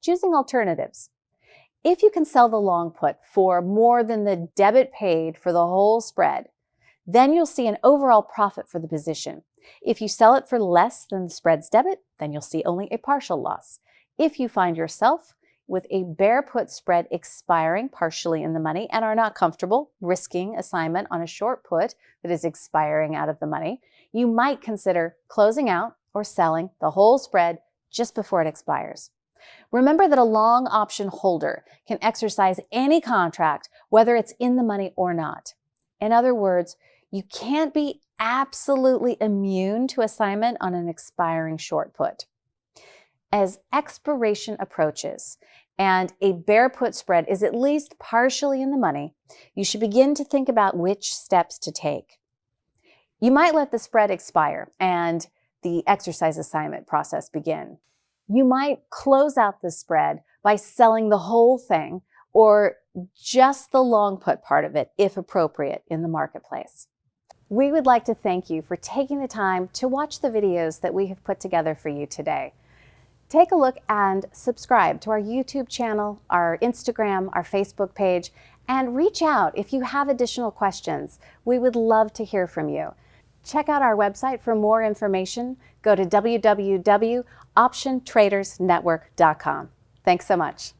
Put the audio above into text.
choosing alternatives. If you can sell the long put for more than the debit paid for the whole spread, then you'll see an overall profit for the position. If you sell it for less than the spread's debit, then you'll see only a partial loss. If you find yourself with a bear put spread expiring partially in the money and are not comfortable risking assignment on a short put that is expiring out of the money, you might consider closing out or selling the whole spread just before it expires. Remember that a long option holder can exercise any contract, whether it's in the money or not. In other words, you can't be absolutely immune to assignment on an expiring short put. As expiration approaches and a bear put spread is at least partially in the money, you should begin to think about which steps to take. You might let the spread expire and the exercise assignment process begin. You might close out the spread by selling the whole thing or just the long put part of it, if appropriate, in the marketplace. We would like to thank you for taking the time to watch the videos that we have put together for you today. Take a look and subscribe to our YouTube channel, our Instagram, our Facebook page, and reach out if you have additional questions. We would love to hear from you. Check out our website for more information. Go to www.optiontradersnetwork.com. Thanks so much.